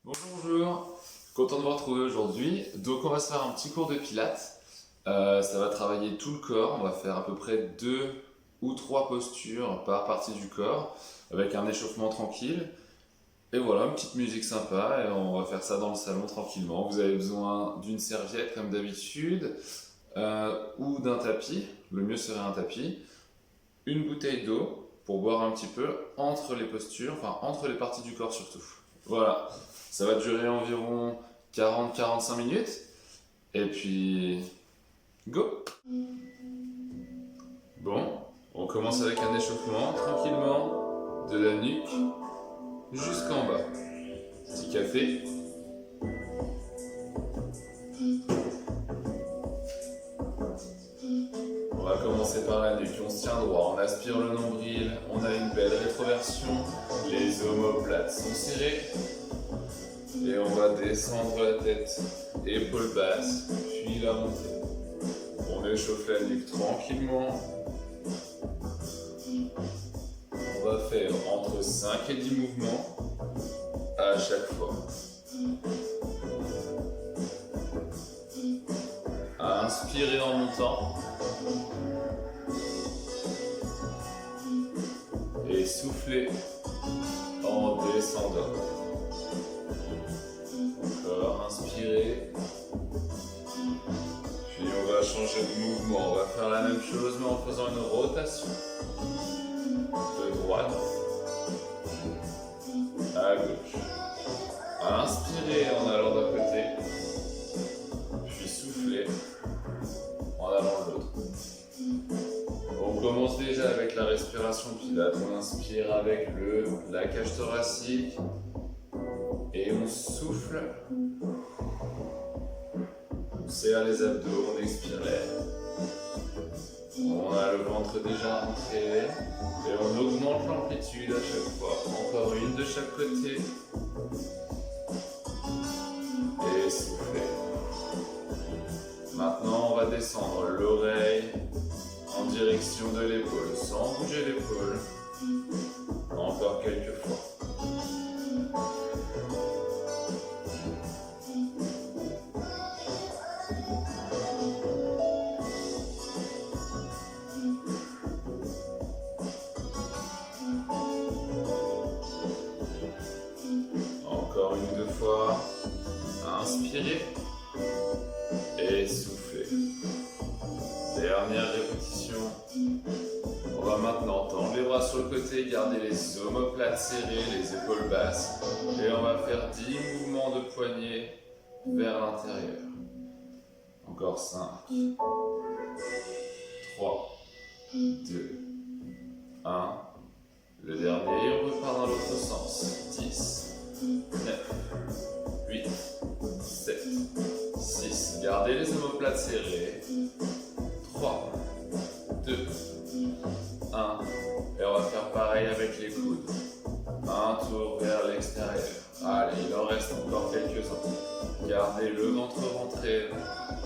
Bonjour, content de vous retrouver aujourd'hui. Donc on va se faire un petit cours de pilates. Ça va travailler tout le corps. On va faire à peu près 2 ou 3 postures par partie du corps avec un échauffement tranquille. Et voilà, une petite musique sympa et on va faire ça dans le salon tranquillement. Vous avez besoin d'une serviette comme d'habitude ou d'un tapis. Le mieux serait un tapis. Une bouteille d'eau pour boire un petit peu entre les postures, enfin entre les parties du corps surtout. Voilà, ça va durer environ 40-45 minutes. Et puis, go! Bon, on commence avec un échauffement tranquillement de la nuque jusqu'en bas. Petit café. On va commencer par la nuque, on se tient droit, on aspire le nombril, on a une belle rétroversion, les omoplates sont serrés. Et on va descendre la tête, épaules basses, puis la montée. On échauffe la nuque tranquillement. On va faire entre 5 et 10 mouvements à chaque fois. Inspirez en montant. Et soufflez en descendant. Encore, inspirez. Puis on va changer de mouvement. On va faire la même chose mais en faisant une rotation. De droite à gauche. Inspirez en allant d'un côté. Puis soufflez en allant de l'autre. On commence déjà avec la respiration pilates. On inspire avec la cage thoracique. Et on souffle. On serre les abdos, on expire l'air. On a le ventre déjà rentré. Et on augmente l'amplitude à chaque fois. Encore une de chaque côté. Et soufflez. Maintenant, on va descendre l'oreille en direction de l'épaule, sans bouger l'épaule. Encore quelques fois. Encore une ou deux fois. Inspirez et soufflez. Dernière répétition. On va maintenant tendre les bras sur le côté, garder les omoplates serrées, les épaules basses. Et on va faire 10 mouvements de poignets vers l'intérieur. Encore 5, 3, 2, 1. Le dernier, on repart dans l'autre sens. 10, 9, 8, 7, 6. Gardez les omoplates serrées. 3, 2, 1. Et on va faire pareil avec les coudes. Un tour vers l'extérieur. Allez, il en reste encore quelques-uns. Gardez le ventre rentré.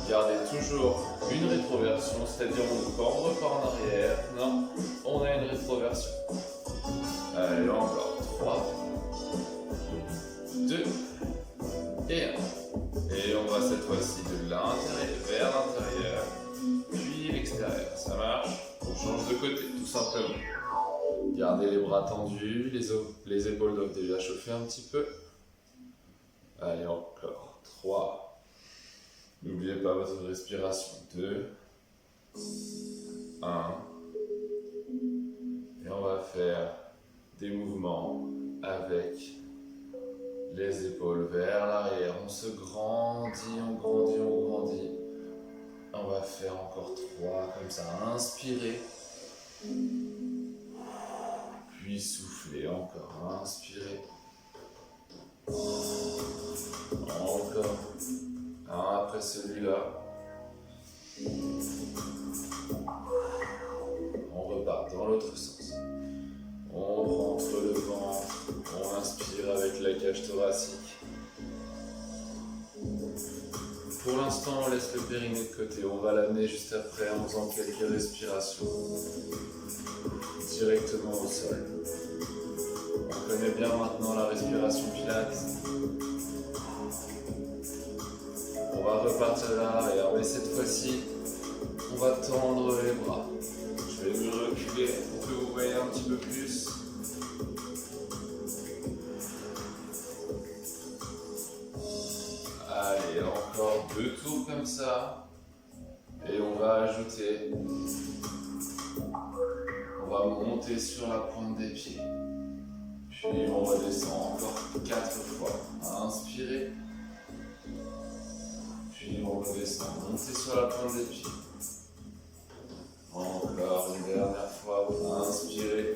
Gardez toujours une rétroversion, c'est-à-dire on ne cambre pas en arrière. Non, on a une rétroversion. Allez, encore 3, 2 et 1. Et on va cette fois-ci de l'intérieur vers l'intérieur, puis l'extérieur. Ça marche? On change de côté, tout simplement. Gardez les bras tendus, les épaules doivent déjà chauffer un petit peu. Allez, encore 3. N'oubliez pas votre respiration. 2, 1. Et on va faire des mouvements avec les épaules vers l'arrière. On se grandit, on grandit, on grandit. On va faire encore 3 comme ça. Inspirez. Puis soufflez encore. Inspirez. Encore. Un après celui-là. On repart dans l'autre sens. On rentre le ventre. On inspire avec la cage thoracique. Pour l'instant, on laisse le périnée de côté. On va l'amener juste après en faisant quelques respirations directement au sol. connaît bien maintenant la respiration pilates. On va repartir à l'arrière, mais cette fois-ci, on va tendre les bras. Je vais me reculer pour que vous voyez un petit peu plus. Allez, encore 2 tours comme ça. Et on va ajouter. On va monter sur la pointe des pieds. Puis on redescend encore 4 fois. Inspirez. Puis on redescend. Montez sur la pointe des pieds. Encore une dernière fois. Inspirez.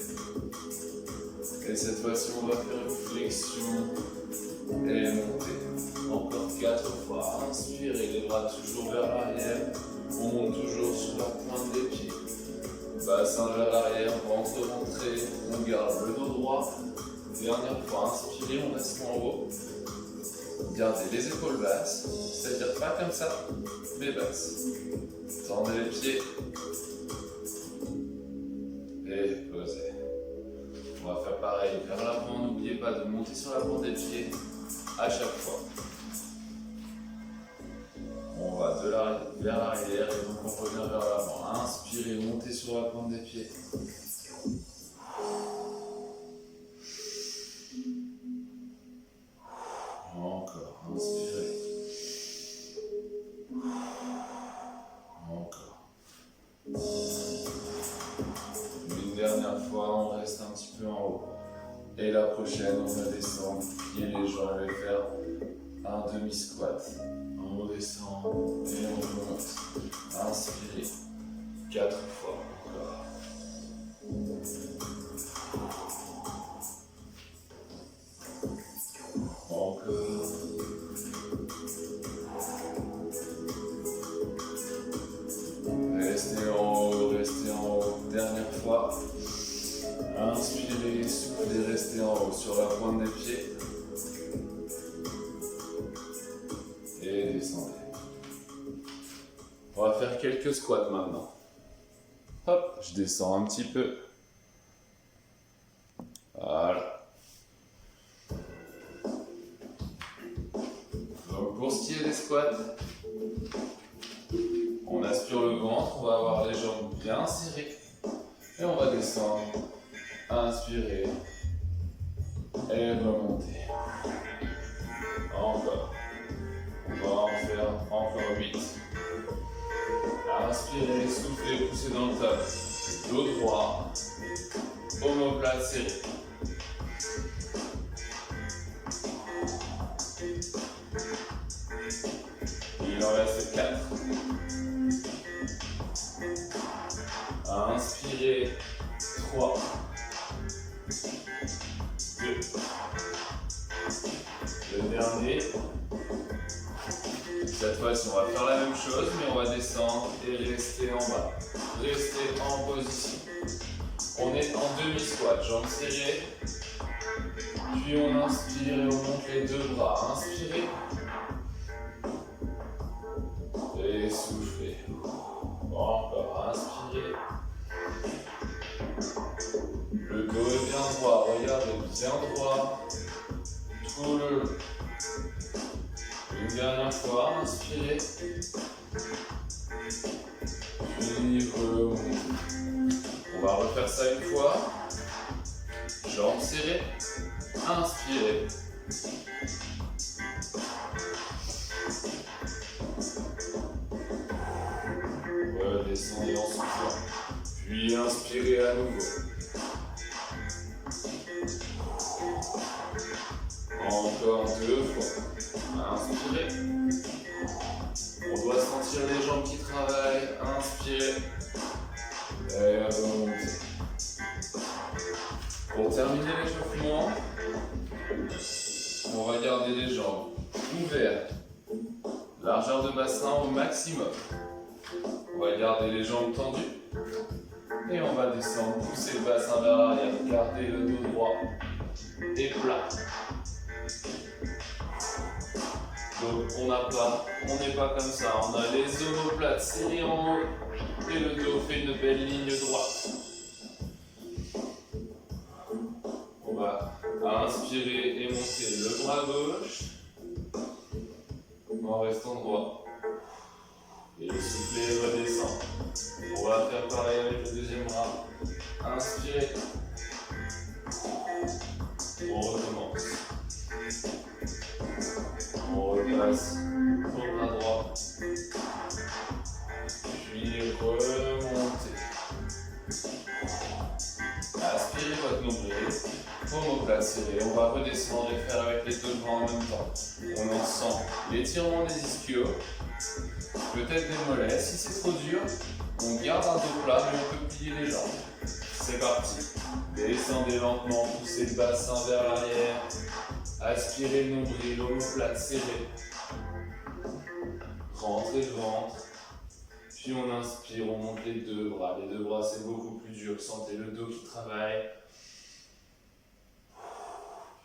Et cette fois-ci, on va faire une flexion. Et montez. Encore 4 fois. Inspirez. Les bras toujours vers l'arrière. On monte toujours sur la pointe des pieds. Bassin vers l'arrière, ventre rentré, on garde le dos droit. Dernière fois, inspirez, on reste en haut. Gardez les épaules basses, c'est-à-dire pas comme ça, mais basses. Tendez les pieds. Et posez. On va faire pareil vers l'avant, n'oubliez pas de monter sur la pointe des pieds à chaque fois. On va de l'arrière vers l'arrière et donc on revient vers l'avant. Inspirez, montez sur la pointe des pieds. Encore, inspirez. Encore. Une dernière fois, on reste un petit peu en haut. Et la prochaine, on va descendre, plier les jambes et faire un demi-squat. On redescend et on remonte. Inspirez. 4 fois encore. Encore. Restez en haut, restez en haut. Dernière fois. Inspirez, soufflez, restez en haut sur la pointe des pieds. Et descendez. On va faire quelques squats maintenant. Hop, je descends un petit peu. Voilà. Donc pour ce qui est des squats, on aspire le ventre, on va avoir les jambes bien serrées. Et on va descendre. Inspirez. Et remonter. Encore. On va en faire encore 8. Inspirez, soufflez, poussez dans le top. Dos droit. Omoplate serrée. Il en reste 4. Inspirez. 3. 2. Le dernier. Cette fois-ci, on va faire la même chose, mais on va descendre et rester en bas. Restez en position. On est en demi-squat, jambes serrées. Puis on inspire et on monte les 2 bras. Inspirez. Et soufflez. Encore, inspirez. Le dos est bien droit, regardez, bien droit. Tout le long. Une dernière fois, inspirez. Puis remontez. On va refaire ça une fois. Jambes serrées. Inspirez. Redescendez en soufflant. Puis inspirez à nouveau. Encore 2 fois. Inspirez. On doit sentir les jambes qui travaillent. Inspirez. Et remontez. Pour terminer l'échauffement, on va garder les jambes ouvertes. Largeur de bassin au maximum. On va garder les jambes tendues. Et on va descendre, pousser le bassin vers l'arrière. Gardez le dos droit et plat. Donc on n'est pas comme ça, on a les omoplates serrées en haut et le dos fait une belle ligne droite. On va Inspirez et montez le bras gauche en restant droit. Et soufflez, redescend. On va faire pareil avec le deuxième bras. Inspirez. On recommence. On repasse au bras droit. Puis remontez. Aspirez votre nombril. Omoplate serré. On va redescendre et faire avec les deux bras en même temps. On en sent l'étirement des ischios. Peut-être des mollets. Si c'est trop dur, on garde un dos plat, mais on peut plier les jambes. C'est parti. Descendez lentement, poussez le bassin vers l'arrière. Aspirez le nombril, omoplate serré. Rentrez le ventre. Puis on inspire, on monte les deux bras. Les deux bras, c'est beaucoup plus dur. Sentez le dos qui travaille.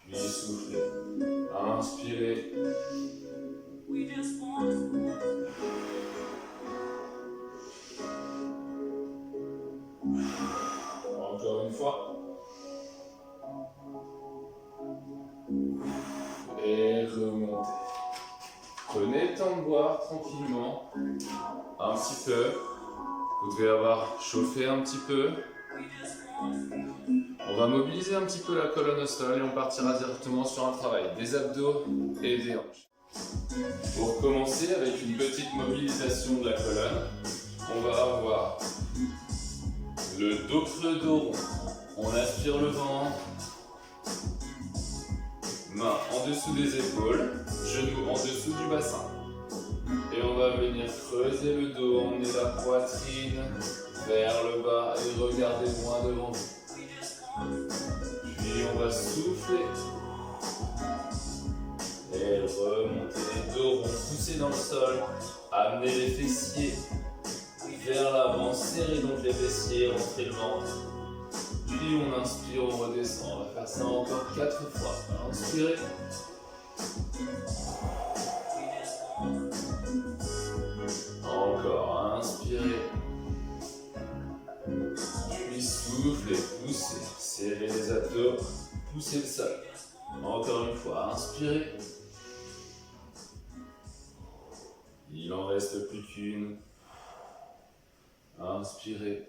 Puis soufflez. Inspirez. Encore une fois. Et remontez. Prenez le temps de boire tranquillement. Un petit peu. Vous devez avoir chauffé un petit peu. On va mobiliser un petit peu la colonne au sol et on partira directement sur un travail des abdos et des hanches. Pour commencer avec une petite mobilisation de la colonne, on va avoir le dos creux, dos rond. On aspire le ventre. Main en dessous des épaules, genoux en dessous du bassin. Et on va venir creuser le dos, emmener la poitrine vers le bas et regarder loin devant vous. Puis on va souffler. Et remonter, dos rond, pousser dans le sol, amener les fessiers vers l'avant, serrer donc les fessiers, rentrer le ventre. Puis on inspire, on redescend. On va faire ça encore 4 fois. Inspirez. Encore, inspirez. Puis soufflez, poussez. Serrez les abdos, poussez le sol. Encore une fois, inspirez. Il en reste plus qu'une. Inspirez.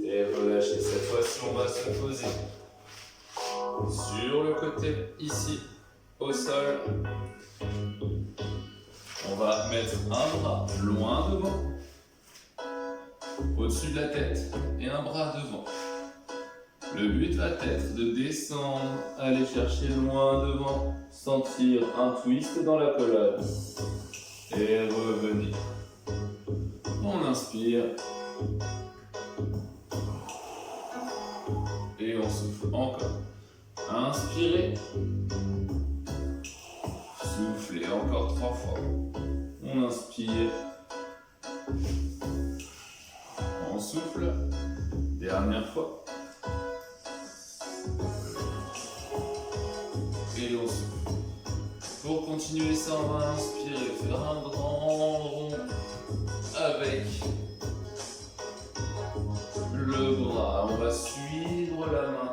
Et relâchez. Cette fois-ci, on va se poser sur le côté, ici, au sol. On va mettre un bras loin devant, au-dessus de la tête, et un bras devant. Le but va être de descendre, aller chercher loin devant, sentir un twist dans la colonne, et revenir. On inspire. Et on souffle encore. Inspirez. Soufflez encore 3 fois. On inspire. On souffle. Dernière fois. Et on souffle. Pour continuer ça, on va inspirer. Faire un grand rond avec le bras. On va suivre la main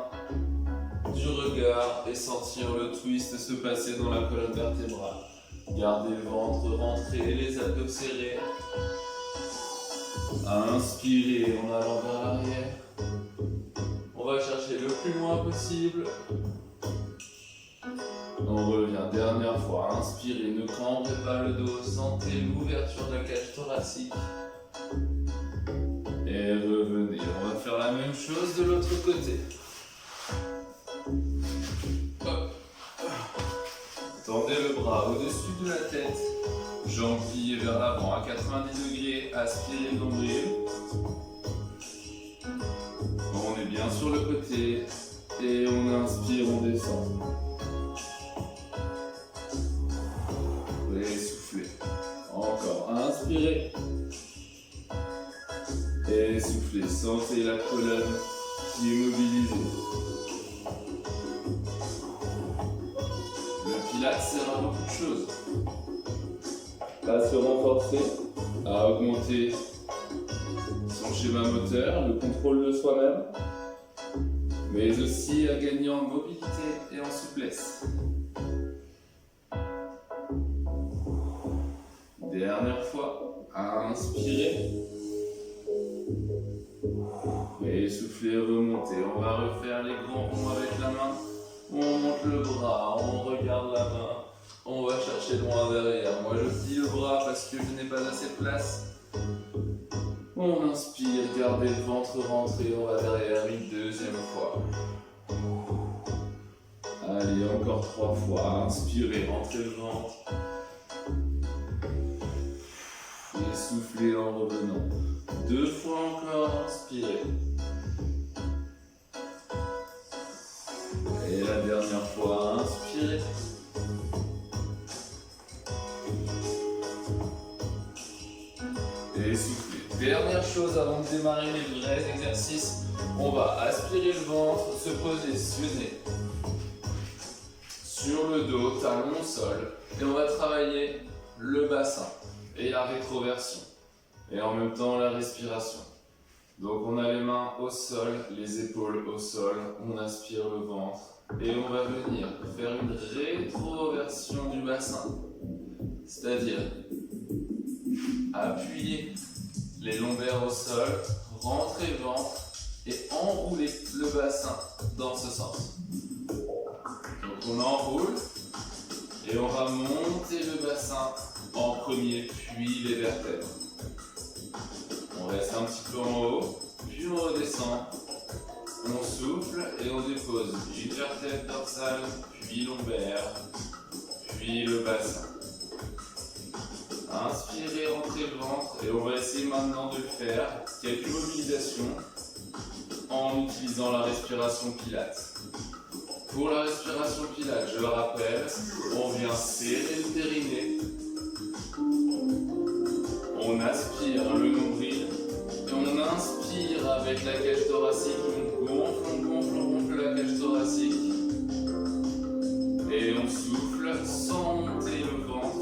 du regard et sentir le twist se passer dans la colonne vertébrale. Gardez le ventre rentré, les abdos serrés. Inspirez en allant vers l'arrière. On va chercher le plus loin possible. On revient, dernière fois. Inspirez, ne cambrez pas le dos. Sentez l'ouverture de la cage thoracique. Et revenez. On va faire la même chose de l'autre côté. Hop. Tendez le bras au-dessus de la tête. Jambes pliées vers l'avant à 90 degrés. Aspirez le nombril. On est bien sur le côté. Et on inspire, on descend. Et soufflez. Encore. Inspirez. Et soufflez. Sentez la colonne qui est mobilisée. Le pilates sert à beaucoup de choses. À se renforcer, à augmenter son schéma moteur, le contrôle de soi-même, mais aussi à gagner en mobilité et en souplesse. Dernière fois, inspirez. Et soufflez, remontez. On va refaire les grands ronds avec la main. On monte le bras, on regarde la main. On va chercher loin derrière. Moi je plie le bras parce que je n'ai pas assez de place. On inspire, gardez le ventre rentré, on va derrière une deuxième fois. Allez, encore 3 fois. Inspirez, rentrez le ventre. Et soufflez en revenant. 2 fois encore, inspirez. Et la dernière fois, inspirez. Et soufflez. Dernière chose avant de démarrer les vrais exercices, on va aspirer le ventre, se positionner sur le dos, talon au sol, et on va travailler le bassin et la rétroversion, et en même temps la respiration. Donc on a les mains au sol, les épaules au sol, on aspire le ventre, et on va venir faire une rétroversion du bassin, c'est-à-dire appuyer les lombaires au sol, rentrer le ventre et enrouler le bassin dans ce sens. Donc on enroule et on va monter le bassin en premier, puis les vertèbres. On reste un petit peu en haut, puis on redescend. On souffle et on dépose une vertèbre dorsale, puis lombaire, puis le bassin. Inspirez, rentrez le ventre et on va essayer maintenant de le faire. Quelques mobilisations en utilisant la respiration Pilates. Pour la respiration Pilates, je le rappelle, on vient serrer le périnée. On aspire le nombril et on inspire avec la cage thoracique. On gonfle la cage thoracique. Et on souffle sans monter le ventre.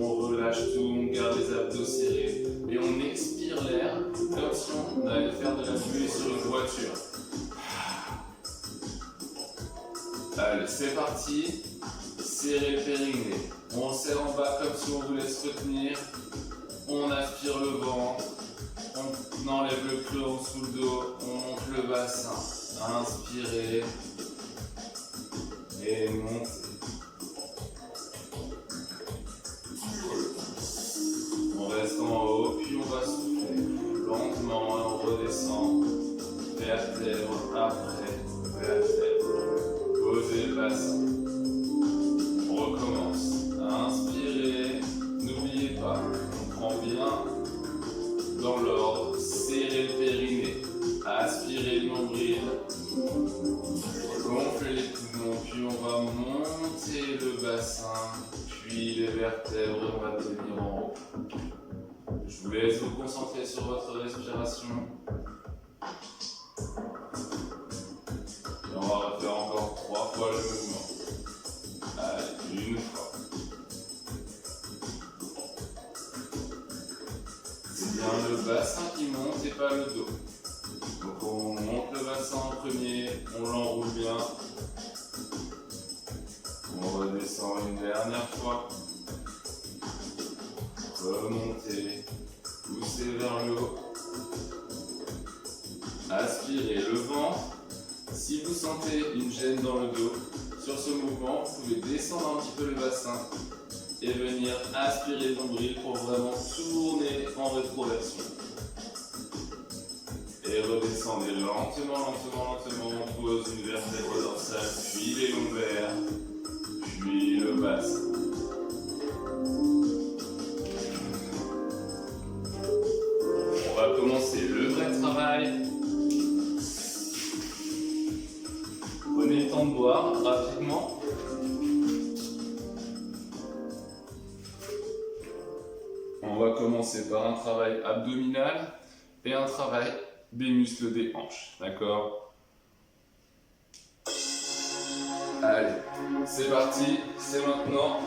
On relâche tout, on garde les abdos serrés et on expire l'air comme si on allait faire de la buée sur une voiture. Allez, c'est parti. Serrez le périnée. On serre en bas comme si on vous laisse retenir. On aspire le ventre. On enlève le creux en dessous le dos. On monte le bassin. Inspirez. Et montez. On reste en haut, puis on va souffler lentement et on redescend. Vertèbre après vertèbre. Posez le bassin. On recommence. Inspirez. N'oubliez pas, on prend bien dans l'ordre. Serrez le périnée. Aspirez le nombril. Gonflez les poumons, puis on va monter le bassin. Puis les vertèbres, on va tenir en haut. Je vous laisse vous concentrer sur votre respiration. Et on va refaire encore 3 fois le mouvement. Allez, une fois. C'est bien le bassin qui monte et pas le dos. Donc on monte le bassin en premier, on l'enroule bien. On redescend une dernière fois. Remontez, poussez vers le haut. Aspirez le ventre. Si vous sentez une gêne dans le dos, sur ce mouvement, vous pouvez descendre un petit peu le bassin et venir aspirer le nombril pour vraiment tourner en rétroversion. Et redescendez lentement. On pose une vertèbre dorsale, puis les lombaires, puis le bassin. On va commencer le vrai travail. Prenez le temps de boire rapidement. On va commencer par un travail abdominal et un travail des muscles des hanches, d'accord? Allez, c'est parti, c'est maintenant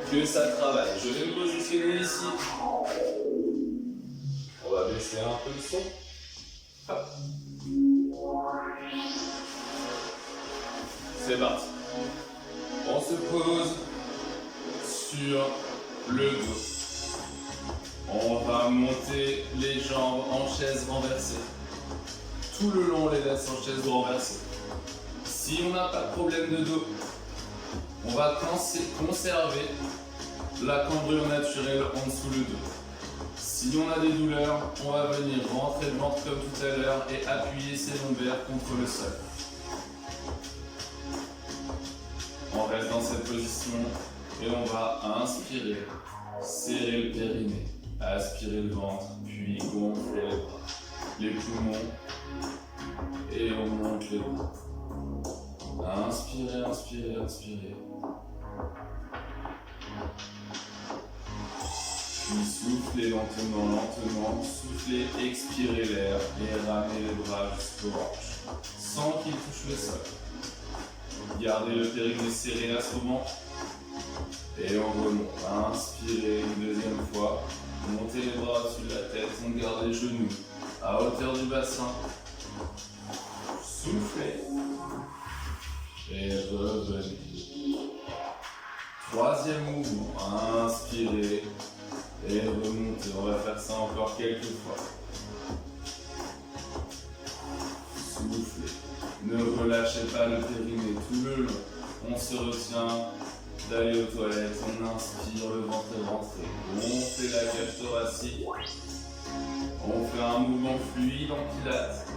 que ça travaille. Je vais me positionner ici. va baisser un peu le son. Hop. C'est parti. On se pose sur le dos. On va monter les jambes en chaise renversée. Tout le long, on les laisse en chaise renversée. Si on n'a pas de problème de dos, on va conserver la cambrure naturelle en dessous le dos. Si on a des douleurs, on va venir rentrer le ventre comme tout à l'heure et appuyer ses lombaires contre le sol. On reste dans cette position et on va inspirer, serrer le périnée, aspirer le ventre, puis gonfler les bras, les poumons et on monte les bras. Inspirez, inspirez, inspirez. Puis soufflez lentement, lentement, soufflez, expirez l'air et ramenez les bras jusqu'aux hanches, sans qu'ils touchent le sol. Gardez le périnée serré à ce moment et on remonte. Inspirez une deuxième fois, montez les bras au-dessus de la tête, on garde les genoux à hauteur du bassin. Soufflez et revenez. Troisième mouvement, inspirez et remontez. On va faire ça encore quelques fois. Soufflez. Ne relâchez pas le périnée tout le long. On se retient d'aller aux toilettes. On inspire, le ventre est rentré. On fait la cage thoracique. On fait un mouvement fluide en pilates.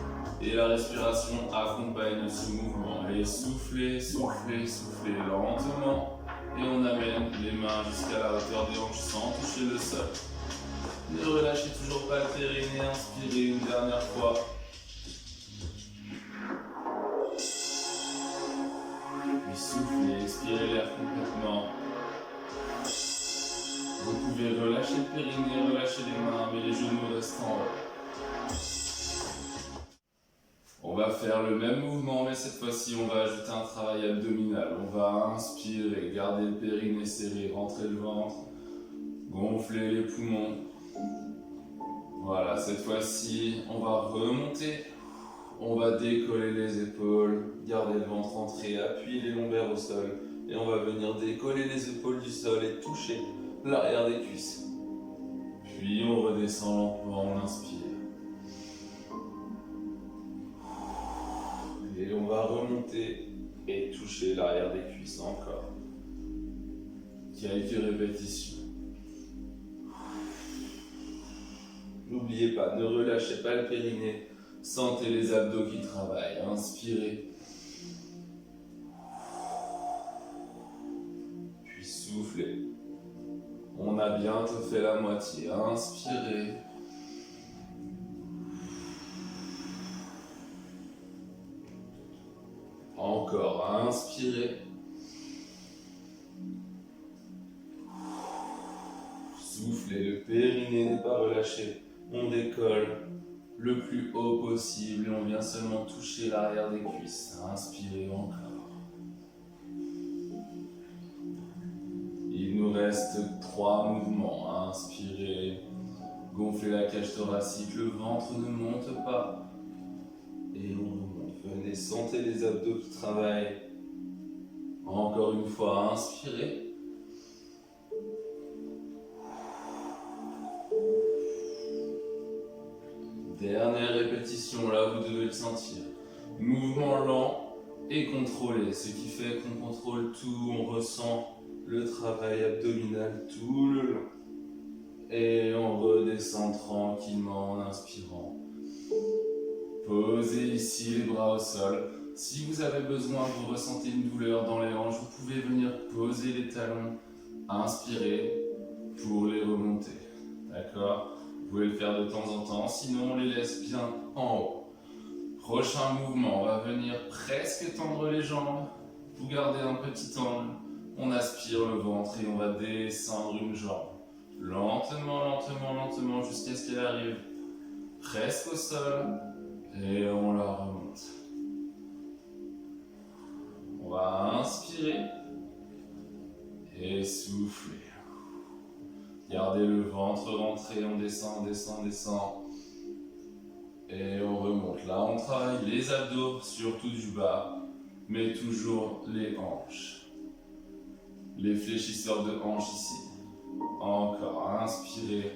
Et la respiration accompagne ce mouvement. Et soufflez, soufflez, soufflez lentement. Et on amène les mains jusqu'à la hauteur des hanches sans toucher le sol. Ne relâchez toujours pas le périnée. Inspirez une dernière fois. Puis soufflez, expirez l'air complètement. Vous pouvez relâcher le périnée, relâcher les mains, mais les genoux restent en haut. On va faire le même mouvement, mais cette fois-ci, on va ajouter un travail abdominal. On va inspirer, garder le périnée serré, rentrer le ventre, gonfler les poumons. Voilà, cette fois-ci, on va remonter. On va décoller les épaules, garder le ventre rentré, appuyer les lombaires au sol. Et on va venir décoller les épaules du sol et toucher l'arrière des cuisses. Puis on redescend lentement, on inspire. Et on va remonter et toucher l'arrière des cuisses encore. Quelques répétitions. N'oubliez pas, ne relâchez pas le périnée. Sentez les abdos qui travaillent. Inspirez. Puis soufflez. On a bientôt fait la moitié. Inspirez. Encore. Inspirez. Soufflez. Le périnée n'est pas relâché. On décolle le plus haut possible et on vient seulement toucher l'arrière des cuisses. Inspirez encore. Il nous reste 3 mouvements. Inspirez, gonflez la cage thoracique, le ventre ne monte pas. Et on remonte. Venez, sentez les abdos qui travaillent. Encore une fois, inspirez. Dernière répétition, là vous devez le sentir. Mouvement lent et contrôlé, ce qui fait qu'on contrôle tout, on ressent le travail abdominal tout le long. Et on redescend tranquillement en inspirant. Posez ici les bras au sol. Si vous avez besoin, vous ressentez une douleur dans les hanches, vous pouvez venir poser les talons, inspirer pour les remonter. D'accord ? Vous pouvez le faire de temps en temps, sinon on les laisse bien en haut. Prochain mouvement, on va venir presque tendre les jambes. Vous gardez un petit angle, on aspire le ventre et on va descendre une jambe. Lentement, lentement, lentement, jusqu'à ce qu'elle arrive presque au sol. Et on la remonte. On va inspirer et souffler. Gardez le ventre rentré, on descend, on descend, on descend. Et on remonte. Là, on travaille les abdos, surtout du bas, mais toujours les hanches. Les fléchisseurs de hanches ici. Encore, inspirez.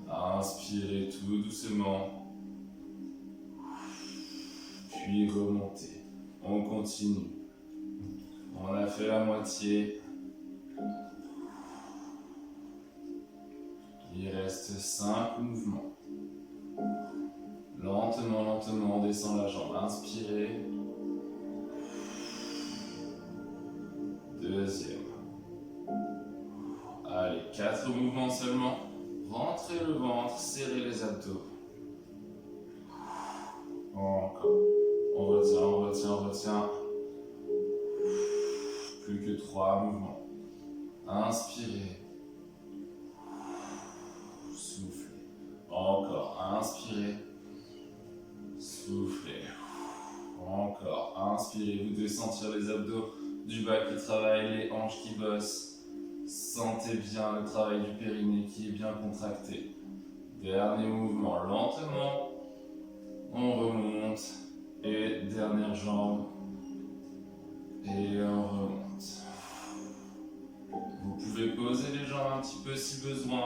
Inspirez tout doucement. Puis remontez. On continue. On a fait la moitié. Il reste 5 mouvements. Lentement, lentement, on descend la jambe. Inspirez. Deuxième. Allez, 4 mouvements seulement. Rentrez le ventre, serrez les abdos. Encore. On retient, on retient, on retient. Plus que 3 mouvements. Inspirez. Soufflez. Encore. Inspirez. Soufflez. Encore. Inspirez. Vous devez sentir les abdos du bas qui travaillent, les hanches qui bossent. Sentez bien le travail du périnée qui est bien contracté. Dernier mouvement. Lentement. On remonte. Et dernière jambe. Et on remonte. Vous pouvez poser les jambes un petit peu si besoin.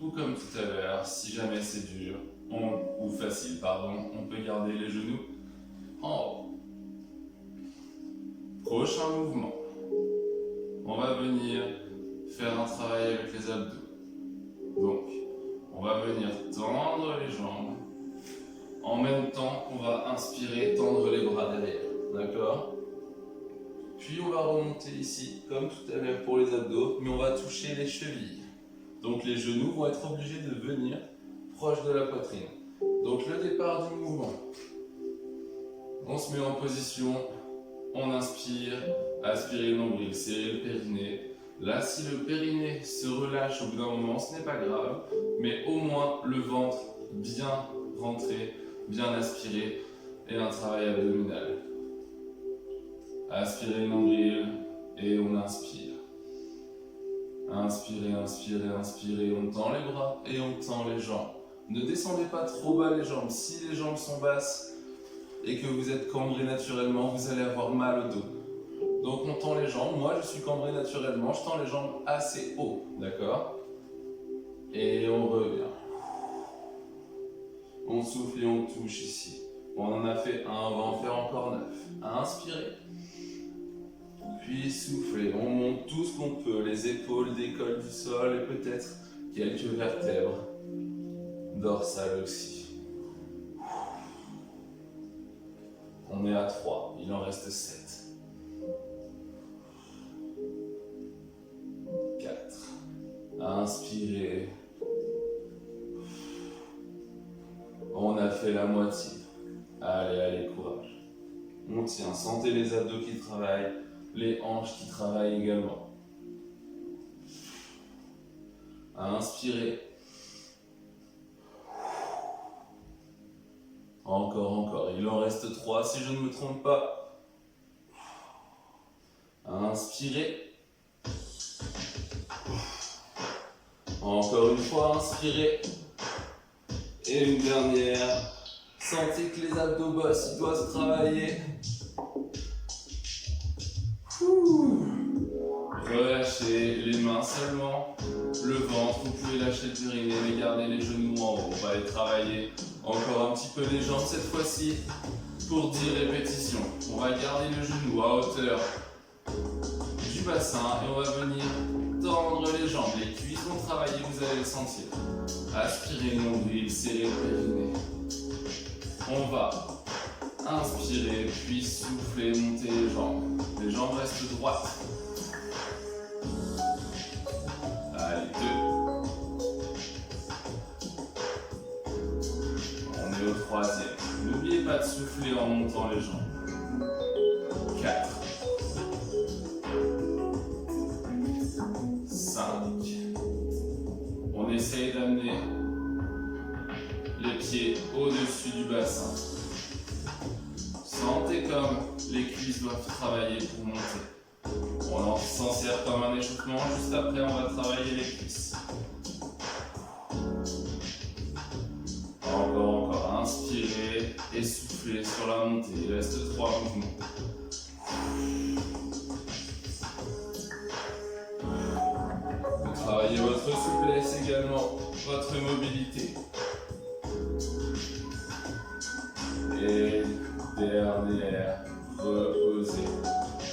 Ou comme tout à l'heure, si jamais c'est dur, ou facile, pardon, on peut garder les genoux en haut. Prochain mouvement. On va venir faire un travail avec les abdos. Donc, on va venir tendre les jambes. En même temps qu'on va inspirer, tendre les bras derrière. D'accord ? Puis on va remonter ici, comme tout à l'heure pour les abdos, mais on va toucher les chevilles. Donc les genoux vont être obligés de venir proche de la poitrine. Donc le départ du mouvement. On se met en position, on inspire, aspirez le nombril, serrez le périnée. Là, si le périnée se relâche au bout d'un moment, ce n'est pas grave, mais au moins le ventre bien rentré, bien aspiré et un travail abdominal. Aspirez le nombril et on inspire. Inspirez, inspirez, inspirez, on tend les bras et on tend les jambes. Ne descendez pas trop bas les jambes. Si les jambes sont basses et que vous êtes cambré naturellement, vous allez avoir mal au dos. Donc on tend les jambes. Moi je suis cambré naturellement, je tends les jambes assez haut, d'accord? Et on revient. On souffle et on touche ici. On en a fait un, on va en faire encore 9. Inspirez. Puis soufflez, on monte tout ce qu'on peut, les épaules décollent du sol et peut-être quelques vertèbres dorsales aussi. On est à 3, il en reste 7. 4. Inspirez. On a fait la moitié. Allez, allez, courage. On tient, sentez les abdos qui travaillent. Les hanches qui travaillent également. Inspirez. Encore, encore. Il en reste 3 si je ne me trompe pas. Inspirez. Encore une fois, inspirez. Et une dernière. Sentez que les abdos bossent, ils doivent travailler. Relâchez les mains seulement, le ventre, vous pouvez lâcher le périnée, mais gardez les genoux en haut. On va aller travailler encore un petit peu les jambes cette fois-ci pour 10 répétitions. On va garder le genou à hauteur du bassin et on va venir tendre les jambes. Les cuisses vont travailler, vous allez le sentir. Aspirez le nombril, serrez le périnée. On va inspirer, puis souffler, monter les jambes. Les jambes restent droites. Allez, 2. On est au 3e. N'oubliez pas de souffler en montant les jambes. 4. 5. On essaye d'amener les pieds au-dessus du bassin. Sentez comme les cuisses doivent travailler pour monter. On s'en sert comme un échauffement. Juste après, on va travailler les cuisses. soufflez sur la montée. Il reste 3 mouvements. Vous travaillez votre souplesse également, votre mobilité. Et dernière, reposez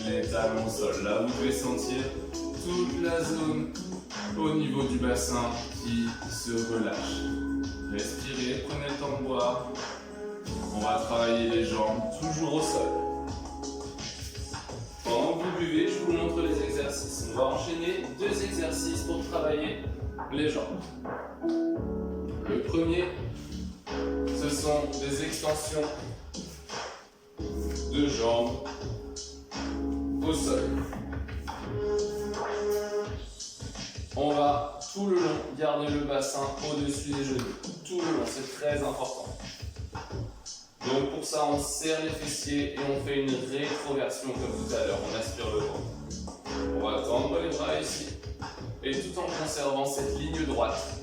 les talons au sol. Là, vous pouvez sentir toute la zone au niveau du bassin qui se relâche. Respirez, prenez le temps de boire. On va travailler les jambes toujours au sol. Pendant que vous buvez, je vous montre les exercices. On va enchaîner 2 exercices pour travailler les jambes. Le premier, ce sont des extensions de jambes au sol. On va tout le long garder le bassin au-dessus des genoux. Tout le long, c'est très important. Donc pour ça, on serre les fessiers et on fait une rétroversion comme tout à l'heure. On aspire le ventre. On va tendre les bras ici. Et tout en conservant cette ligne droite,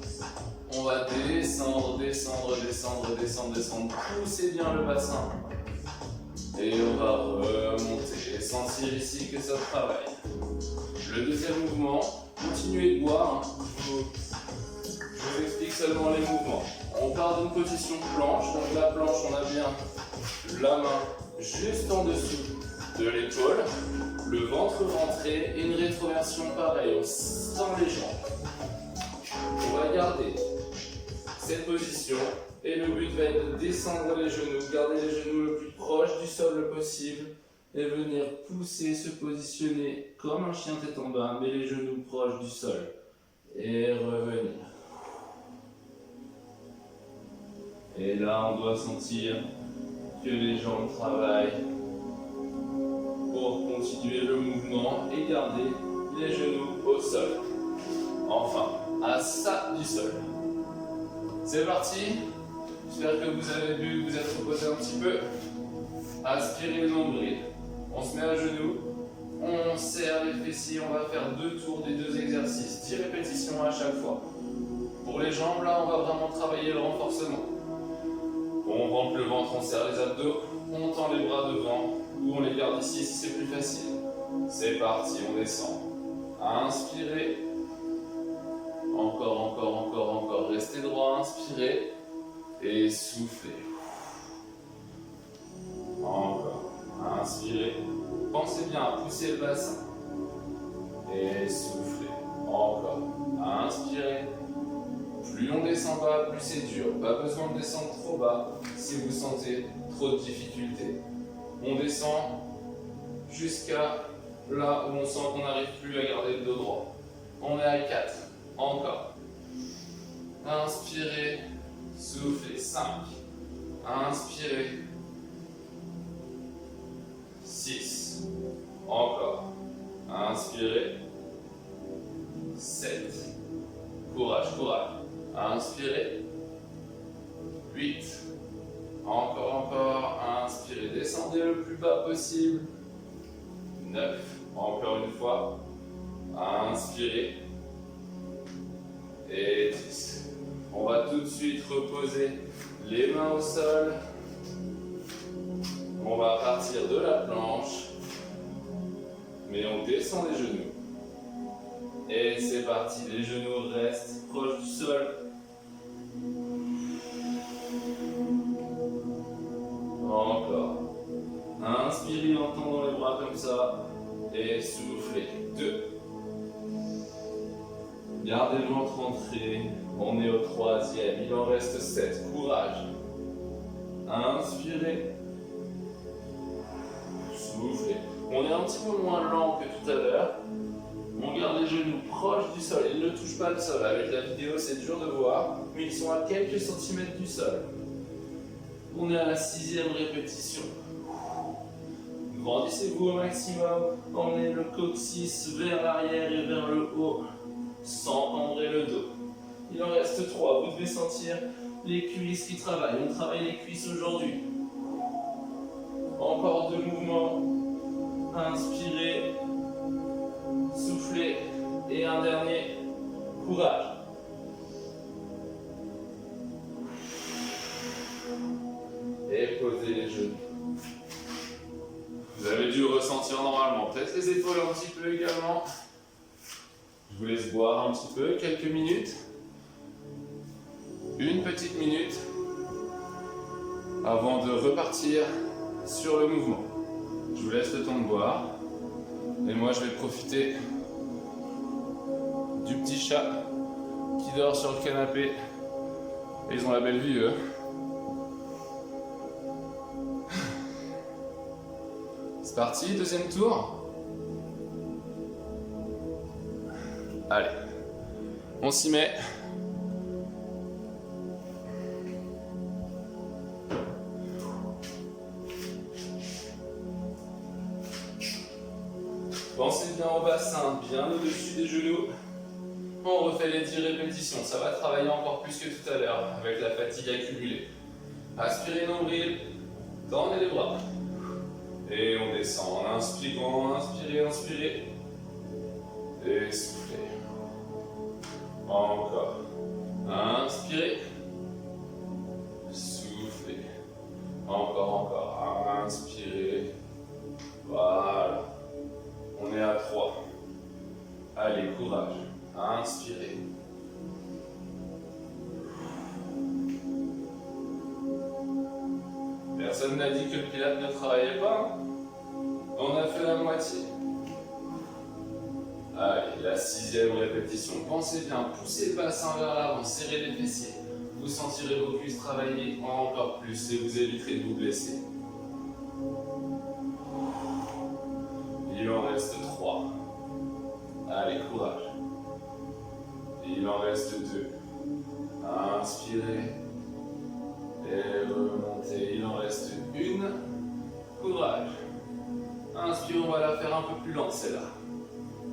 on va descendre, descendre, descendre, descendre, descendre. Poussez bien le bassin. Et on va remonter et sentir ici que ça travaille. Le deuxième mouvement, continuez de boire. Je vous explique seulement les mouvements. On part d'une position planche. Donc la planche, on a bien la main juste en dessous de l'épaule. Le ventre rentré et une rétroversion pareille. On sent les jambes. On va garder cette position. Et le but va être de descendre les genoux, garder les genoux le plus proche du sol le possible et venir pousser, se positionner comme un chien tête en bas, mais les genoux proches du sol. Et revenir. Et là, on doit sentir que les jambes travaillent pour continuer le mouvement et garder les genoux au sol. Enfin, à ça du sol. C'est parti. J'espère que vous avez bu, que vous êtes reposé un petit peu. Aspirez le nombril. On se met à genoux. On serre les fessiers. On va faire 2 tours des 2 exercices. 10 répétitions à chaque fois. Pour les jambes, là, on va vraiment travailler le renforcement. On rentre le ventre, on serre les abdos. On tend les bras devant. Ou on les garde ici si c'est plus facile. C'est parti, on descend. Inspirez. Encore, encore, encore, encore. Restez droit, inspirez. Et soufflez. Encore. Inspirez. Pensez bien à pousser le bassin. Et soufflez. Encore. Inspirez. Plus on descend bas, plus c'est dur. Pas besoin de descendre trop bas si vous sentez trop de difficultés. On descend jusqu'à là où on sent qu'on n'arrive plus à garder le dos droit. On est à 4. Encore. Inspirez. Soufflez. 5. Inspirez. 6. Encore. Inspirez. 7. Courage, courage. Inspirez. 8. Encore, encore. Inspirez. Descendez le plus bas possible. 9. Encore une fois. Inspirez. Et 10. On va tout de suite reposer les mains au sol. On va partir de la planche. Mais on descend les genoux. Et c'est parti, les genoux restent proches du sol. Encore. Inspirez en tendant les bras comme ça. Et soufflez. 2. Gardez le ventre entré. On est au 3e. Il en reste 7. Courage. Inspirez. Soufflez. On est un petit peu moins lent que tout à l'heure. On garde les genoux proches du sol. Ils ne touchent pas le sol. Avec la vidéo, c'est dur de voir, mais ils sont à quelques centimètres du sol. On est à la 6e répétition. Grandissez-vous au maximum. Emmenez le coccyx vers l'arrière et vers le haut, sans cambrer le dos. Il en reste 3. Vous devez sentir les cuisses qui travaillent. On travaille les cuisses aujourd'hui. Encore 2 mouvements. Inspirez. Soufflez. Et un dernier. Courage. Et posez les genoux. Vous avez dû ressentir normalement peut-être les épaules un petit peu également. Je vous laisse boire un petit peu, quelques minutes. Une petite minute avant de repartir sur le mouvement. Je vous laisse le temps de boire. Et moi, je vais profiter du petit chat qui dort sur le canapé. Et ils ont la belle vie, eux. C'est parti, deuxième tour. Allez, on s'y met. Pensez bien au bassin, bien au-dessus des genoux. On refait les 10 répétitions. Ça va travailler encore plus que tout à l'heure avec la fatigue accumulée. Aspirez nombril, tendez les bras. Et on descend en inspirant, inspirez, inspirez. Et soufflez. Encore. Inspirez. Soufflez. Encore. Inspirez. Voilà. On est à 3. Allez, courage. Inspirez. Personne n'a dit que le pilate ne travaillait pas. Hein. On a fait la moitié. Allez, la 6e répétition. Pensez bien, poussez le bassin vers l'avant, serrez les fessiers. Vous sentirez vos cuisses travailler encore plus et vous éviterez de vous blesser. Il en reste 3. Allez, courage. Il en reste 2. Inspirez. Et remontez. Il en reste 1. Courage. Inspirez, on va la faire un peu plus lente celle-là.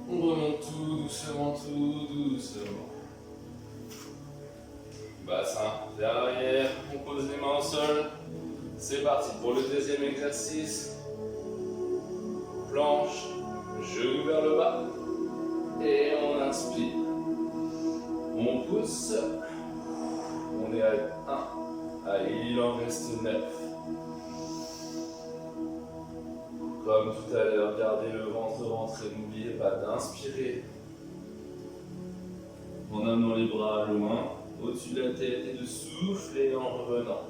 On remonte tout doucement. Bassin vers l'arrière. On pose les mains au sol. C'est parti pour le deuxième exercice. Planche, genou vers le bas. Et on inspire. On pousse. On est à 1. Allez, il en reste 9. Comme tout à l'heure, gardez le ventre rentré. N'oubliez pas d'inspirer en amenant les bras loin, au-dessus de la tête et de souffler en revenant.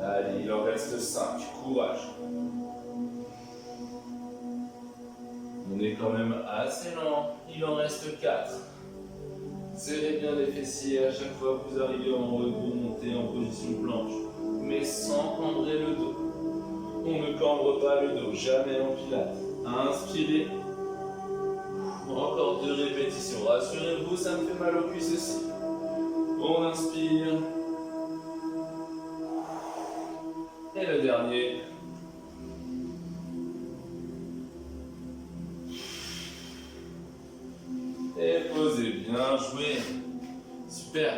Allez, il en reste 5. Courage. On est quand même assez lent. Il en reste 4. Serrez bien les fessiers à chaque fois que vous arrivez en haut, vous montez en position planche, mais sans cambrer le dos. On ne cambre pas le dos, jamais en pilates. Inspirez. Encore 2 répétitions. Rassurez-vous, ça me fait mal aux cuisses aussi. On inspire. Et le dernier. Et posez, bien joué. Super.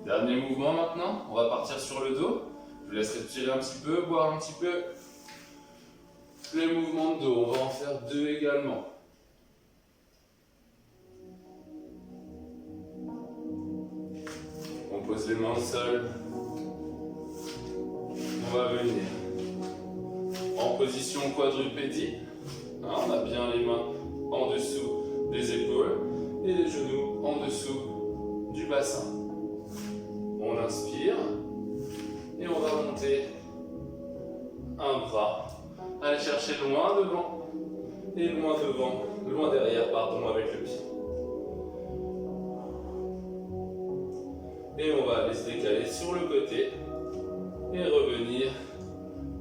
Dernier mouvement maintenant. On va partir sur le dos. Je vous laisse respirer un petit peu, boire un petit peu. Les mouvements de dos, on va en faire 2 également. On pose les mains au sol. On va venir en position quadrupédie. On a bien les mains en dessous des épaules et les genoux en dessous du bassin. On inspire et on va monter un bras. Allez chercher loin devant et loin derrière, pardon, avec le pied. Et on va aller se décaler sur le côté et revenir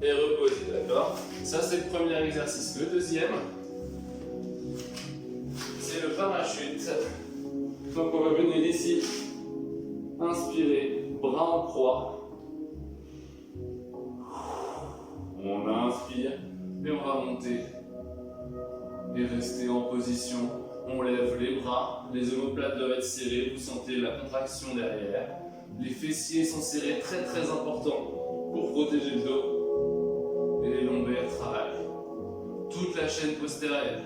et reposer, d'accord? Ça c'est le premier exercice. Le deuxième, c'est le parachute. Donc on va venir ici, inspirer, bras en croix. On inspire et on va monter et rester en position. On lève les bras, les omoplates doivent être serrées, vous sentez la contraction derrière. Les fessiers sont serrés, très très important pour protéger le dos. Et les lombaires travaillent. Toute la chaîne postérieure.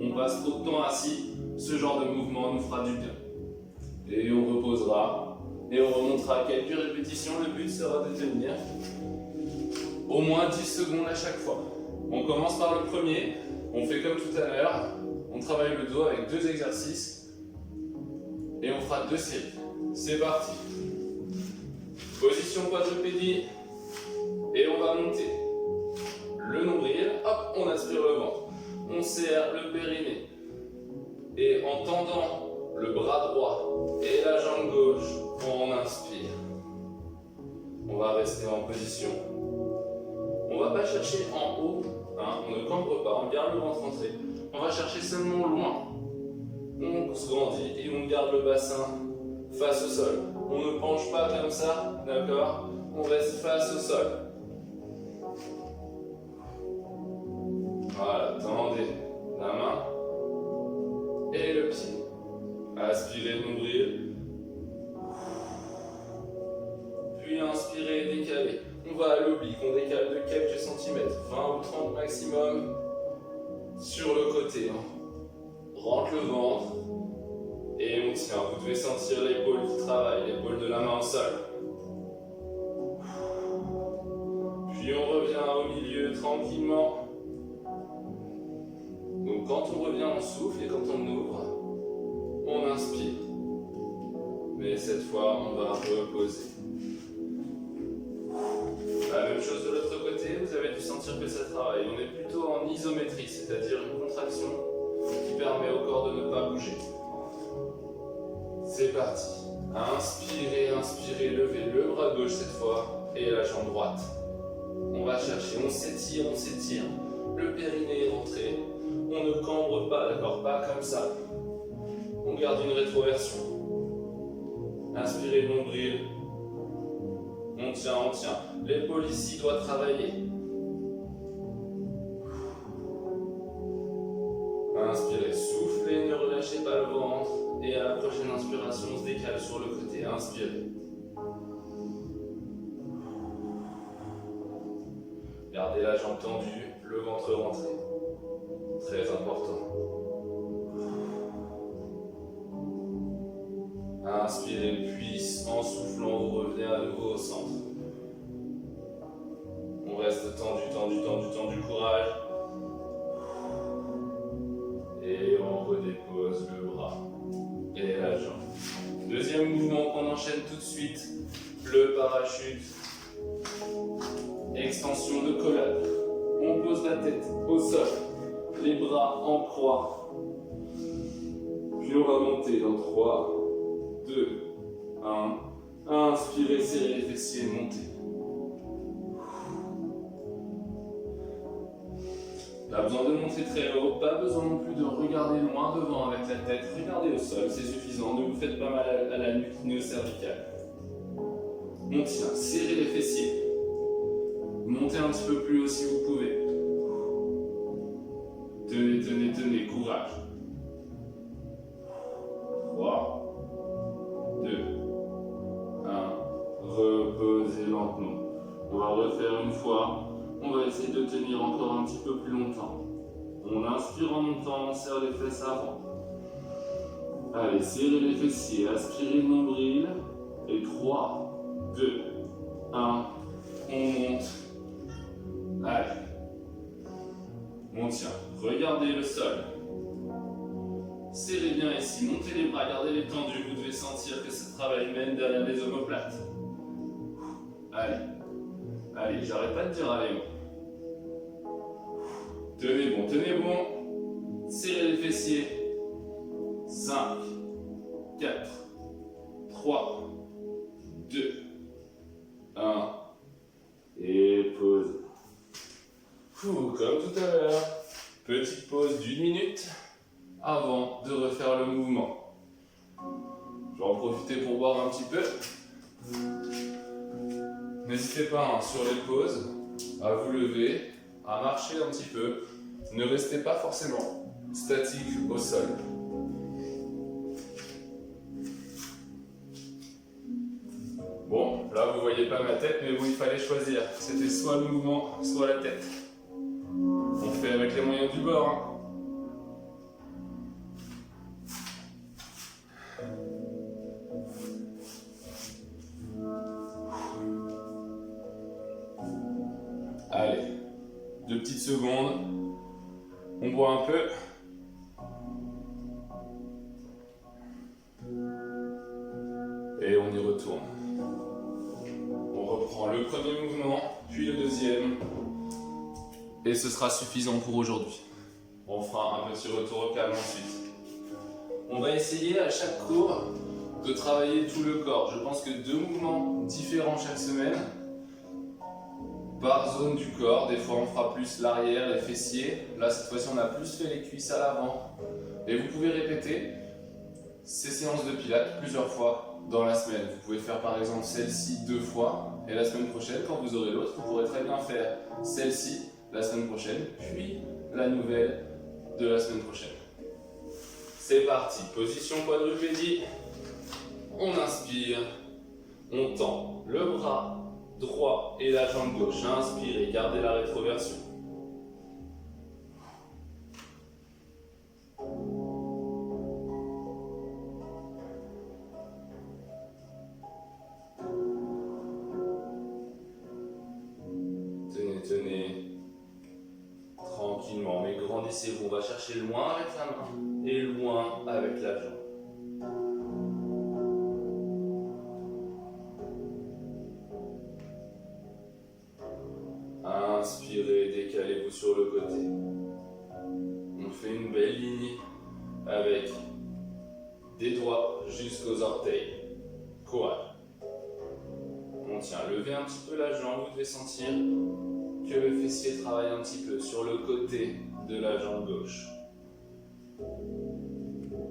On passe trop de temps assis, Ce genre de mouvement nous fera du bien. Et on reposera et on remontera quelques répétitions. Le but sera de tenir au moins 10 secondes à chaque fois. On commence par le premier, on fait comme tout à l'heure, on travaille le dos avec 2 exercices et on fera 2 séries. C'est parti. Position quadrupédie et on va monter le nombril, hop, on aspire le ventre, on serre le périnée et en tendant le bras droit et la jambe gauche, on inspire. On va rester en position. On va pas chercher en haut, hein, on ne cambre pas, on garde le ventre rentré. On va chercher seulement loin. On se grandit et on garde le bassin face au sol. On ne penche pas comme ça, d'accord? On reste face au sol. Voilà, tendez la main et le pied. Aspirez le nombril. Puis inspirez, décalez. On va à l'oblique, on décale de quelques centimètres, 20 ou 30 maximum sur le côté. Rentre le ventre et on tient. Vous devez sentir l'épaule qui travaille, l'épaule de la main au sol. Puis on revient au milieu tranquillement. Donc quand on revient, on souffle et quand on ouvre, on inspire. Mais cette fois, on va reposer. La même chose de l'autre côté, vous avez dû sentir que ça travaille. On est plutôt en isométrie, c'est-à-dire une contraction qui permet au corps de ne pas bouger. C'est parti. Inspirez, inspirez, levez le bras gauche cette fois et la jambe droite. On va chercher, on s'étire, on s'étire. Le périnée est rentré. On ne cambre pas, d'accord? Pas comme ça. On garde une rétroversion. Inspirez le nombril. On tient, on tient. L'épaule ici doit travailler. Inspirez, soufflez, ne relâchez pas le ventre. Et à la prochaine inspiration, on se décale sur le côté. Inspirez. Gardez la jambe tendue, le ventre rentré. Très important. Inspirez, puis en soufflant, vous revenez à nouveau au centre. On reste tendu, tendu, tendu, tendu, courage. Et on redépose le bras et la jambe. Deuxième mouvement qu'on enchaîne tout de suite, le parachute. Extension de colonne. On pose la tête au sol, les bras en croix. Puis on va monter dans 3, 2, 1. Inspirez, serrez les fessiers, montez. Pas besoin de monter très haut, pas besoin non plus de regarder loin devant avec la tête. Regardez au sol, c'est suffisant. Ne vous faites pas mal à la nuque ni au cervical. On tient, serrez les fessiers. Montez un petit peu plus haut si vous pouvez. Tenez, tenez, tenez, courage. 3, 2, 1. Reposez lentement. On va refaire une fois. On va essayer de tenir encore un petit peu plus longtemps. On inspire en montant, on serre les fesses avant. Allez, serrez les fessiers, aspirez le nombril. Et 3, 2, 1. On monte. Allez. On tient. Regardez le sol. Serrez bien ici, montez les bras, gardez-les tendus. Vous devez sentir que ce travail mène derrière les omoplates. Allez. Allez, j'arrête pas de dire allez. Tenez bon, tenez bon. Serrez les fessiers. 5, 4, 3, 2, 1. Et pause. Comme tout à l'heure. Petite pause d'1 minute avant de refaire le mouvement. Je vais en profiter pour boire un petit peu. N'hésitez pas sur les pauses à vous lever, à marcher un petit peu. Ne restez pas forcément statique au sol. Bon, là vous voyez pas ma tête, mais bon, il fallait choisir. C'était soit le mouvement, soit la tête. On fait avec les moyens du bord. 2 petites secondes. On boit un peu. Et on y retourne. On reprend le premier mouvement, puis le deuxième. Et ce sera suffisant pour aujourd'hui. On fera un petit retour au calme ensuite. On va essayer à chaque cours de travailler tout le corps. Je pense que 2 mouvements différents chaque semaine. Par zone du corps. Des fois on fera plus l'arrière, les fessiers. Là cette fois-ci on a plus fait les cuisses à l'avant. Et vous pouvez répéter ces séances de pilates plusieurs fois dans la semaine. Vous pouvez faire par exemple celle-ci 2 fois. Et la semaine prochaine, quand vous aurez l'autre, vous pourrez très bien faire celle-ci la semaine prochaine, puis la nouvelle de la semaine prochaine. C'est parti, position quadrupédie. On inspire, on tend le bras droit et la jambe gauche. Inspirez, gardez la rétroversion. Tenez, tenez. Tranquillement, mais grandissez-vous. On va chercher loin avec la main et loin avec la jambe. Inspirez, décalez-vous sur le côté. On fait une belle ligne avec des doigts jusqu'aux orteils. Courage. On tient, levez un petit peu la jambe, vous devez sentir que le fessier travaille un petit peu sur le côté de la jambe gauche.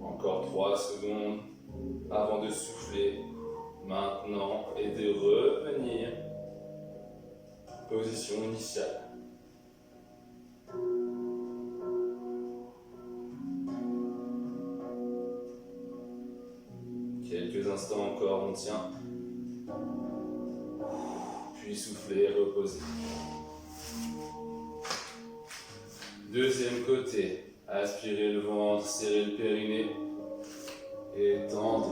Encore 3 secondes avant de souffler maintenant et de revenir. Position initiale. Quelques instants encore, on tient. Puis soufflez et reposez. Deuxième côté, aspirez le ventre, serrez le périnée et tendez.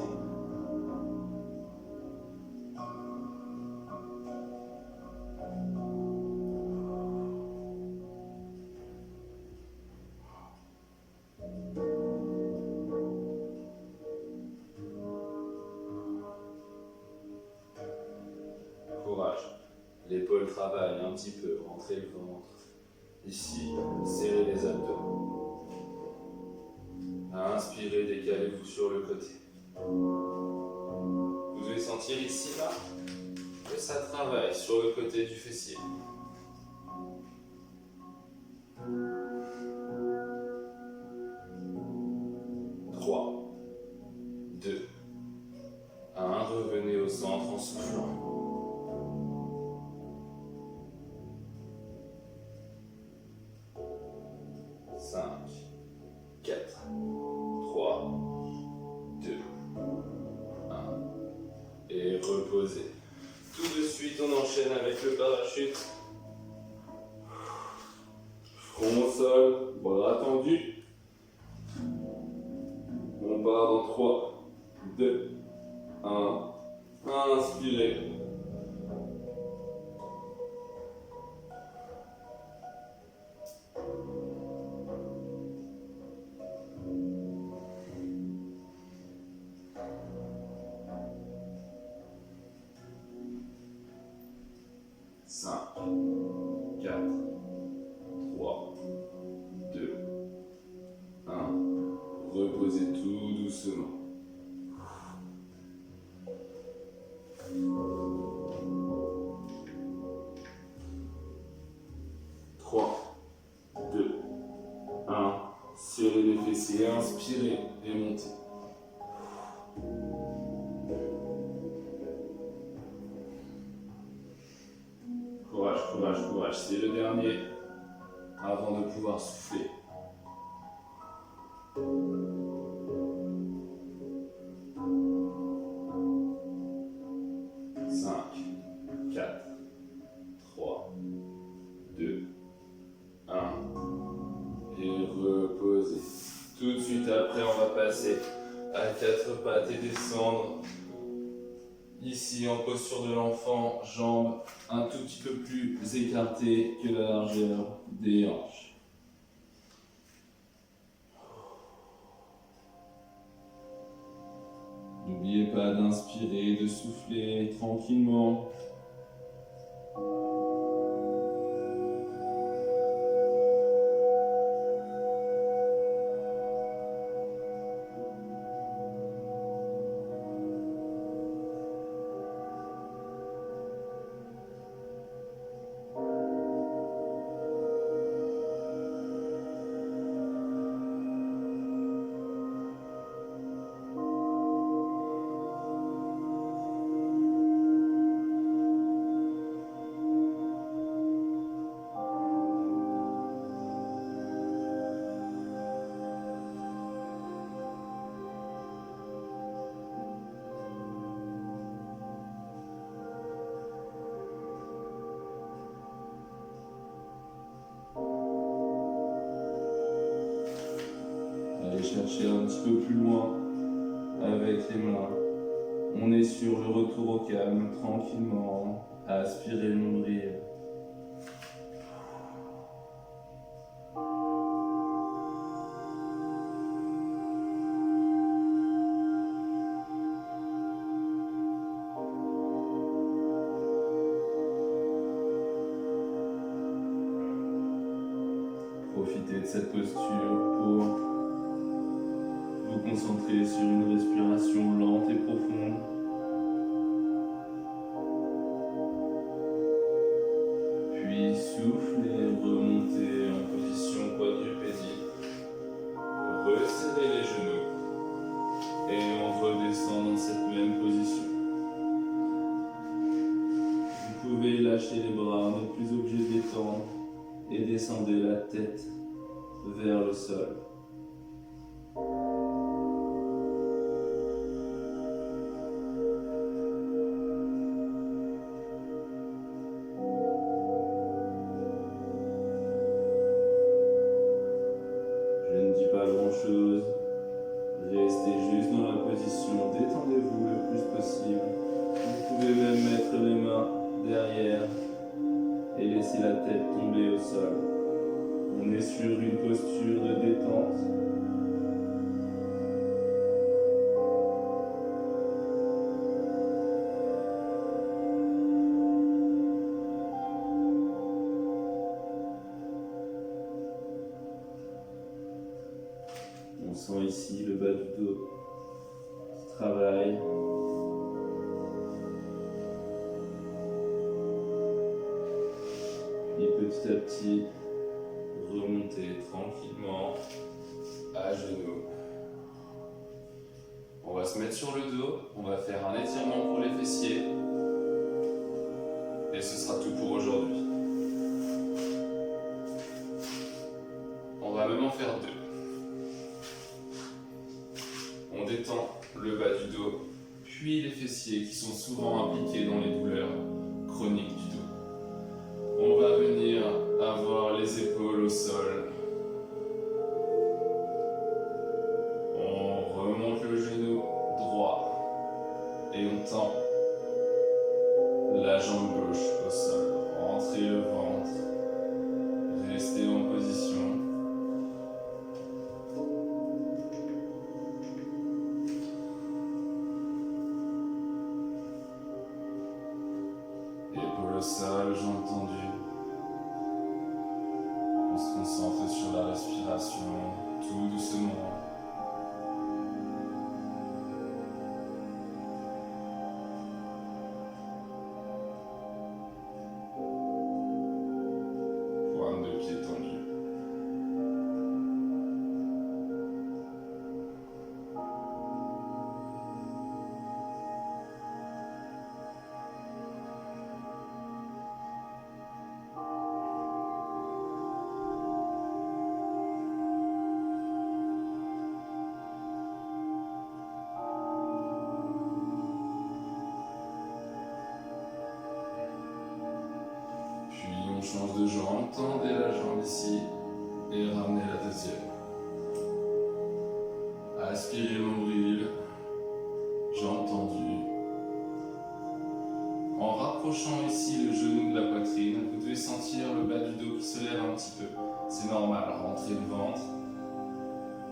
Courage. L'épaule travaille un petit peu, rentrez le ventre. Ici, serrez les abdos. Inspirez, décalez-vous sur le côté. Vous devez sentir ici, là, que ça travaille sur le côté du fessier. 3, 2, 1, revenez au centre en soufflant. Reposez. Tout de suite, on enchaîne avec le parachute. Front au sol, bras tendus. On part dans 3, 2, 1. Inspirez. Reposez tout doucement. Trois, 2, 1. Serrez les fessiers, inspirez et montez. Courage, courage, courage. C'est le dernier avant de pouvoir souffler. 5, 4, 3, 2, 1. Et reposez. Tout de suite après, on va passer à 4 pattes et descendre Ici, en posture de l'enfant, jambes un tout petit peu plus écartées que la largeur des hanches. N'oubliez pas d'inspirer, de souffler tranquillement. Allez chercher un petit peu plus loin avec les mains. On est sur le retour au calme, tranquillement. Aspirez le nombril. Profitez de cette posture pour vous concentrer sur une respiration lente et profonde. Puis soufflez, remontez en position quadrupédique. Resserrez les genoux et on redescend dans cette même position. Vous pouvez lâcher les bras, on n'est plus obligé de détendre et descendez la tête vers le sol. Je ne dis pas grand-chose, restez juste dans la position, détendez-vous le plus possible. Vous pouvez même mettre les mains derrière et laisser la tête tomber au sol. On est sur une posture de détente. On sent ici le bas du dos qui travaille. Et petit à petit, remonter tranquillement à genoux. On va se mettre sur le dos, on va faire un étirement pour les fessiers. Et ce sera tout pour aujourd'hui. On va même en faire deux. On détend le bas du dos, puis les fessiers qui sont souvent impliqués dans les douleurs chroniques du dos. On va venir avoir les épaules au sol. On remonte le genou droit et on tend la jambe gauche au sol. Rentrez le ventre. Restez en position. Épaules au sol, jambes tendues. On se concentre sur la respiration, tout doucement. Pointe de pied tendue. On change de jambe, tendez la jambe ici et ramenez la deuxième. Aspirez le nombril, jambe tendue. petit peu. C'est normal, rentrer le ventre,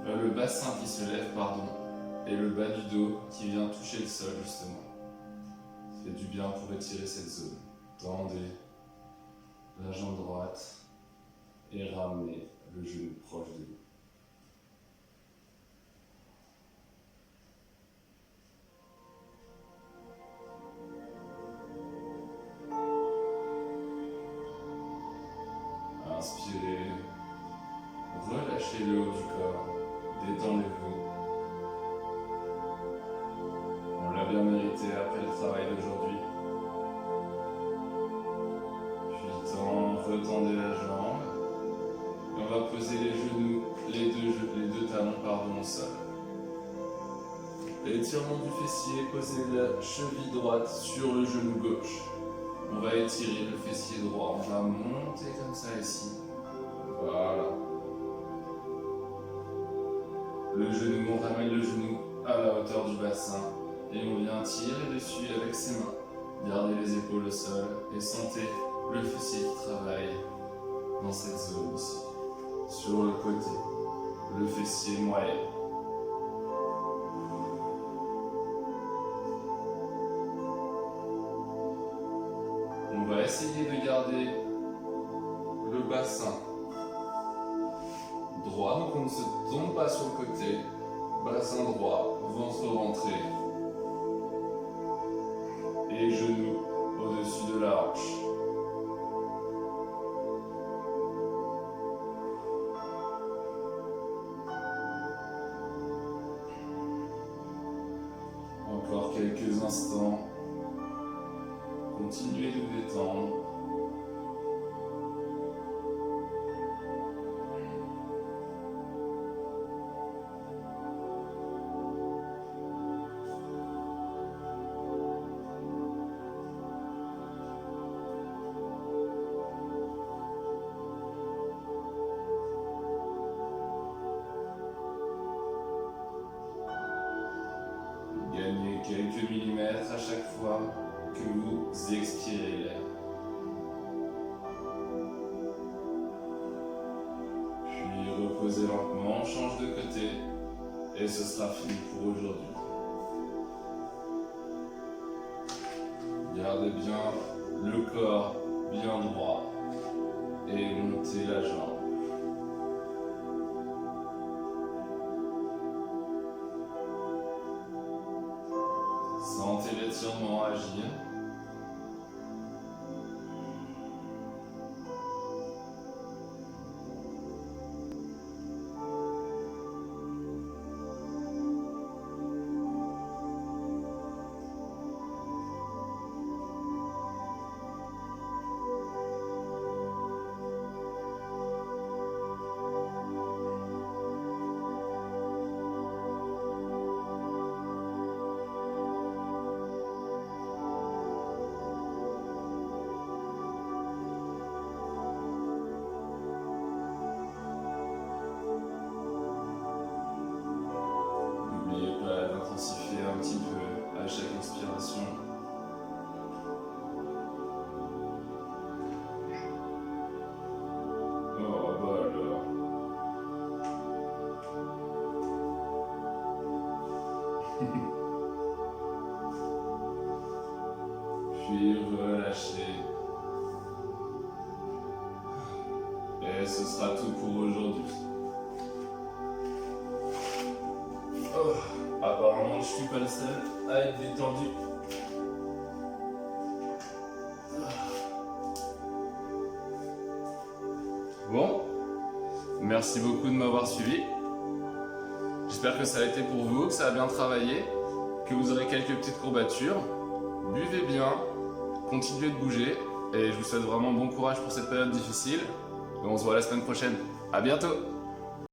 le bassin qui se lève, pardon, et le bas du dos qui vient toucher le sol justement. Ça fait du bien pour étirer cette zone. Tendez la jambe droite et ramenez le genou proche de vous. Inspirez, relâchez le haut du corps, détendez-vous. On l'a bien mérité après le travail d'aujourd'hui. Puis retendez la jambe. Et on va poser les genoux, les deux talons au sol. L'étirement du fessier, posez la cheville droite sur le genou gauche. On va étirer le fessier droit, on va monter comme ça ici. Voilà. Le genou, on ramène le genou à la hauteur du bassin et on vient tirer dessus avec ses mains. Gardez les épaules au sol et sentez le fessier qui travaille dans cette zone ici. Sur le côté, le fessier moyen. On va essayer de garder le bassin droit, donc on ne se tombe pas sur le côté. Bassin droit, ventre rentré. Et genoux au-dessus de la hanche. Encore quelques instants. Continuez de vous détendre. Gagnez quelques millimètres à chaque fois que vous expirez l'air. Puis reposez lentement, change de côté et ce sera fini pour aujourd'hui. Gardez bien le corps bien droit et montez la jambe. Sentez l'étirement agir. Intensifiez un petit peu à chaque expiration. Oh bah alors. Puis relâchez. Et ce sera tout pour aujourd'hui. Oh. Apparemment, je suis pas le seul à être détendu. Bon, merci beaucoup de m'avoir suivi. J'espère que ça a été pour vous, que ça a bien travaillé, que vous aurez quelques petites courbatures. Buvez bien, continuez de bouger et je vous souhaite vraiment bon courage pour cette période difficile. Et on se voit la semaine prochaine. À bientôt!